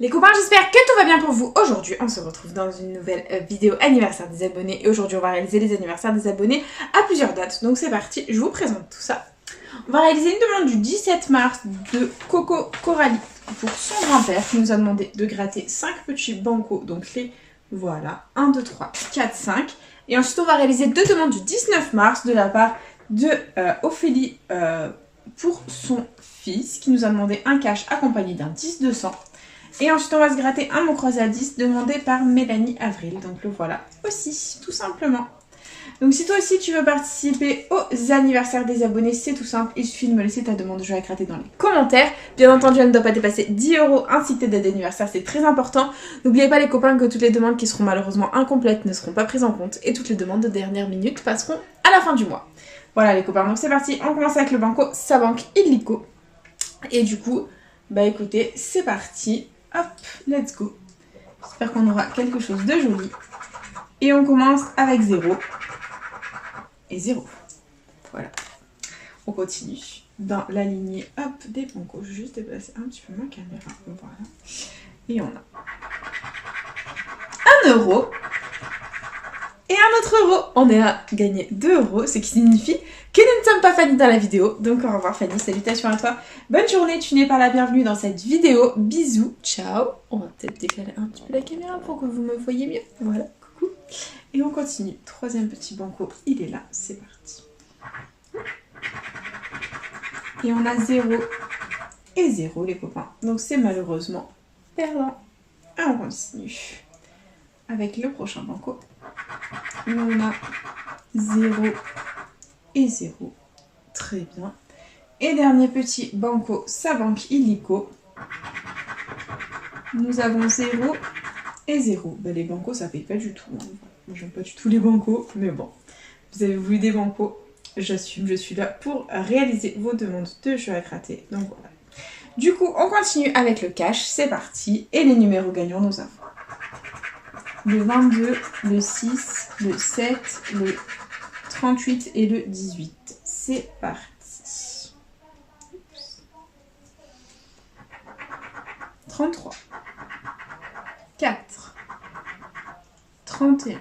Les copains, j'espère que tout va bien pour vous. Aujourd'hui, on se retrouve dans une nouvelle vidéo anniversaire des abonnés. Et aujourd'hui, on va réaliser les anniversaires des abonnés à plusieurs dates. Donc c'est parti, je vous présente tout ça. On va réaliser une demande du 17 mars de Coco Coralie pour son grand-père qui nous a demandé de gratter 5 petits bancos. Donc les voilà, 1, 2, 3, 4, 5. Et ensuite, on va réaliser deux demandes du 19 mars de la part de Ophélie pour son fils qui nous a demandé un cash accompagné d'un 10-200. Et ensuite, on va se gratter un mot croisé à 10 demandé par Mélanie Avril. Donc le voilà aussi, tout simplement. Donc si toi aussi tu veux participer aux anniversaires des abonnés, c'est tout simple. Il suffit de me laisser ta demande de jeu à gratter dans les commentaires. Bien entendu, elle ne doit pas dépasser 10 € ainsi que tes dates d'anniversaire, c'est très important. N'oubliez pas les copains que toutes les demandes qui seront malheureusement incomplètes ne seront pas prises en compte. Et toutes les demandes de dernière minute passeront à la fin du mois. Voilà les copains, donc c'est parti. On commence avec le banco Sa Banque Illico. Et du coup, bah écoutez, c'est parti. Hop, let's go. J'espère qu'on aura quelque chose de joli. Et on commence avec 0 et 0. Voilà. On continue dans la lignée hop, des bancos. Je vais juste déplacer un petit peu ma caméra. Voilà. Et on a 1 € et un autre euro. On est à gagner 2 €, ce qui signifie que nous ne sommes pas Fanny dans la vidéo. Donc au revoir Fanny, salutations à toi. Bonne journée, tu n'es pas la bienvenue dans cette vidéo. Bisous, ciao. On va peut-être décaler un petit peu la caméra pour que vous me voyez mieux. Voilà, coucou. Et on continue. Troisième petit banco, il est là, c'est parti. Et on a 0 et 0 les copains. Donc c'est malheureusement perdant. Et on continue avec le prochain banco. Et on a 0 et 0. Très bien. Et dernier petit banco, Sa Banque Illico. Nous avons 0 et 0. Ben, les bancos, ça paye pas du tout. Hein. Moi, j'aime pas du tout les bancos, mais bon. Vous avez voulu des bancos, j'assume, je suis là pour réaliser vos demandes de jeux à gratter. Donc voilà. Du coup, on continue avec le cash, c'est parti. Et les numéros gagnants, nous avons le 22, le 6, le 7, le 38 et le 18. C'est parti. 33, 4, 31,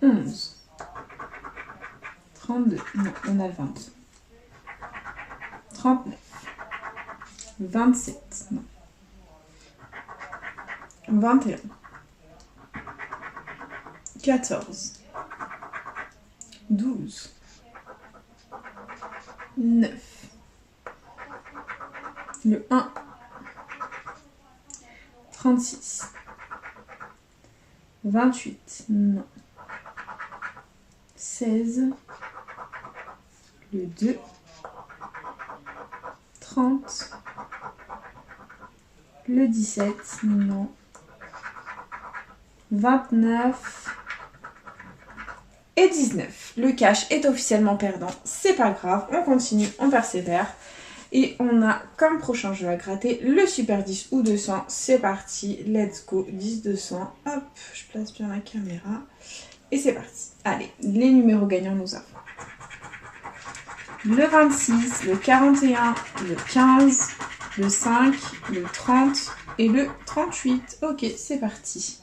11, 32, non, on a le 20, 39, 27, non, 21, 14, 12, 9, le 1, 36, 28, non, 16, le 2, 30, le 17, non, 29 et 19. Le cash est officiellement perdant, c'est pas grave, on continue, on persévère. Et on a comme prochain jeu à gratter le Super 10 ou 200. C'est parti, let's go, 10-200. Hop, je place bien la caméra. Et c'est parti. Allez, les numéros gagnants nous avons le 26, le 41, le 15, le 5, le 30 et le 38. Ok, c'est parti.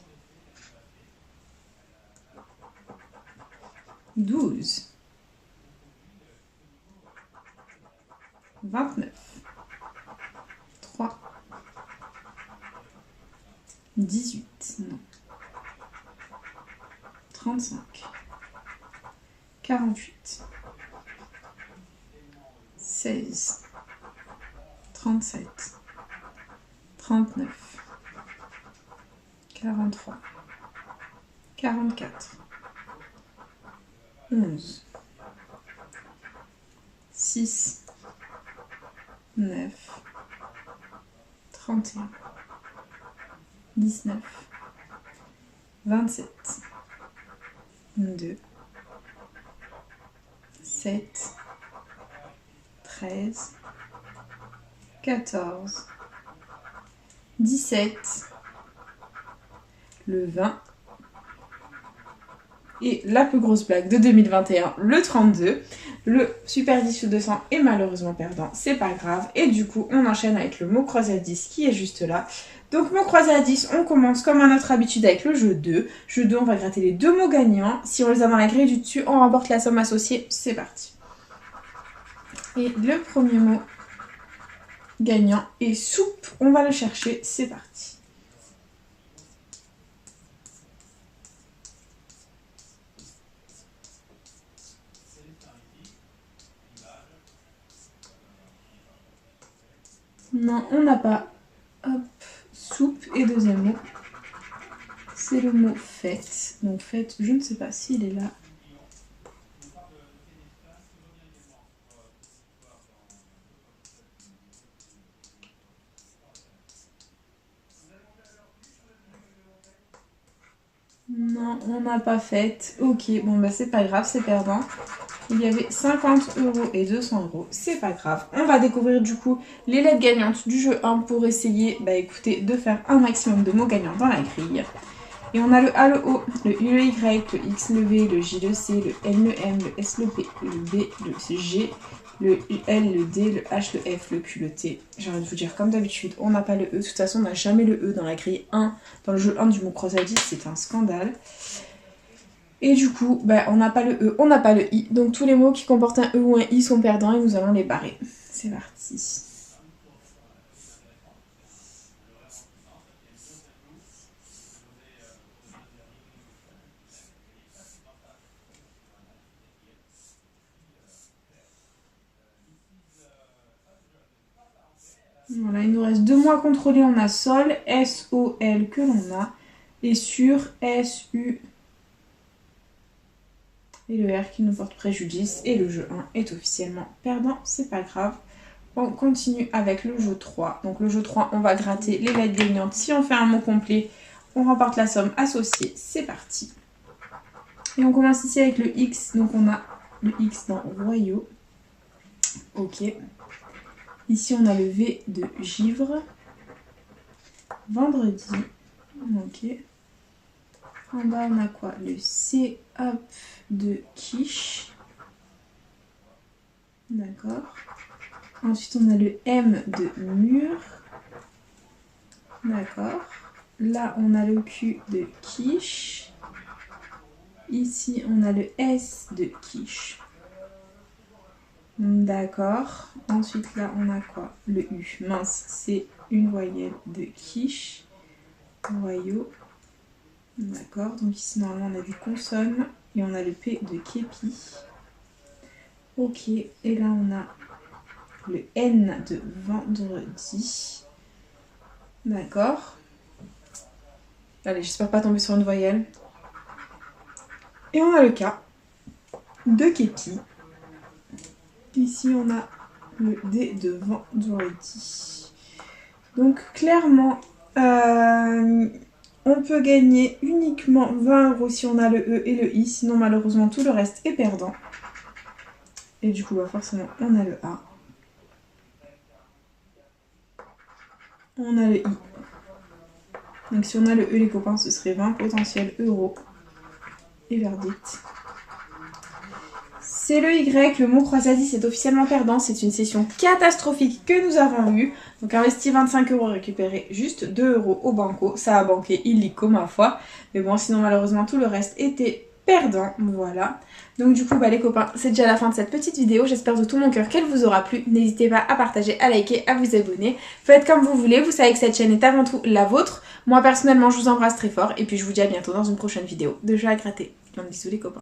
12, 29, 3, 18, non, 35, 48, 16, 37, 39, 43, 44, 11, 6, 9, 31, 19, 27, 2, 7, 13, 14, 17, le 20, Et la plus grosse blague de 2021, le 32. Le Super 10 ou 200 est malheureusement perdant, c'est pas grave. Et du coup, on enchaîne avec le mot croisé à 10 qui est juste là. Donc, mot croisé à 10, on commence comme à notre habitude avec le jeu 2. Jeu 2, on va gratter les 2 mots gagnants. Si on les a dans la grille du dessus, on remporte la somme associée. C'est parti. Et le premier mot gagnant est soupe. On va le chercher. C'est parti. Non, on n'a pas. Hop, soupe. Et deuxième mot, c'est le mot fête. Donc fête, je ne sais pas s'il est là. Non, on n'a pas fête. Ok, bon bah c'est pas grave, c'est perdant. Il y avait 50 € et 200 €, c'est pas grave. On va découvrir du coup les lettres gagnantes du jeu 1 pour essayer, écoutez, de faire un maximum de mots gagnants dans la grille. Et on a le A, le O, le U, le Y, le X, le V, le J, le C, le N, le M, le S, le P, le B, le G, le L, le D, le H, le F, le Q, le T. J'ai envie de vous dire, comme d'habitude, on n'a pas le E. De toute façon, on n'a jamais le E dans la grille 1. Dans le jeu 1 du mot croisé à 10, c'est un scandale. Et du coup, on n'a pas le E, on n'a pas le I. Donc tous les mots qui comportent un E ou un I sont perdants et nous allons les barrer. C'est parti. Voilà, il nous reste 2 mots à contrôler. On a sol, S-O-L que l'on a. Et sur, S-U. Et le R qui nous porte préjudice. Et le jeu 1 est officiellement perdant. C'est pas grave. On continue avec le jeu 3. Donc le jeu 3, on va gratter les lettres gagnantes. Si on fait un mot complet, on remporte la somme associée. C'est parti. Et on commence ici avec le X. Donc on a le X dans royaux. Ok. Ici on a le V de givre. Vendredi. Ok. En bas on a quoi? Le C hop de quiche. D'accord. Ensuite on a le M de mur. D'accord. Là on a le Q de quiche. Ici on a le S de quiche. D'accord. Ensuite là on a quoi? Le U. Mince, c'est une voyelle de quiche. Royaux. D'accord. Donc ici normalement on a des consonnes. Et on a le P de képi. Ok. Et là on a le N de vendredi. D'accord. Allez, j'espère pas tomber sur une voyelle. Et on a le K de képi. Ici, on a le D de vendredi. Donc, clairement, on peut gagner uniquement 20 € si on a le E et le I. Sinon, malheureusement, tout le reste est perdant. Et du coup, forcément, on a le A. On a le I. Donc, si on a le E, les copains, ce serait 20 potentiels euros. Et verdict. C'est le Y, le mot croisé à 10 est officiellement perdant. C'est une session catastrophique que nous avons eue. Donc investi 25 €, récupéré juste 2 € au banco. Ça a banqué illico ma foi. Mais bon, sinon malheureusement tout le reste était perdant. Voilà. Donc du coup les copains, c'est déjà la fin de cette petite vidéo. J'espère de tout mon cœur qu'elle vous aura plu. N'hésitez pas à partager, à liker, à vous abonner. Faites comme vous voulez. Vous savez que cette chaîne est avant tout la vôtre. Moi personnellement je vous embrasse très fort. Et puis je vous dis à bientôt dans une prochaine vidéo de jeux à gratter. Plein de bisous les copains.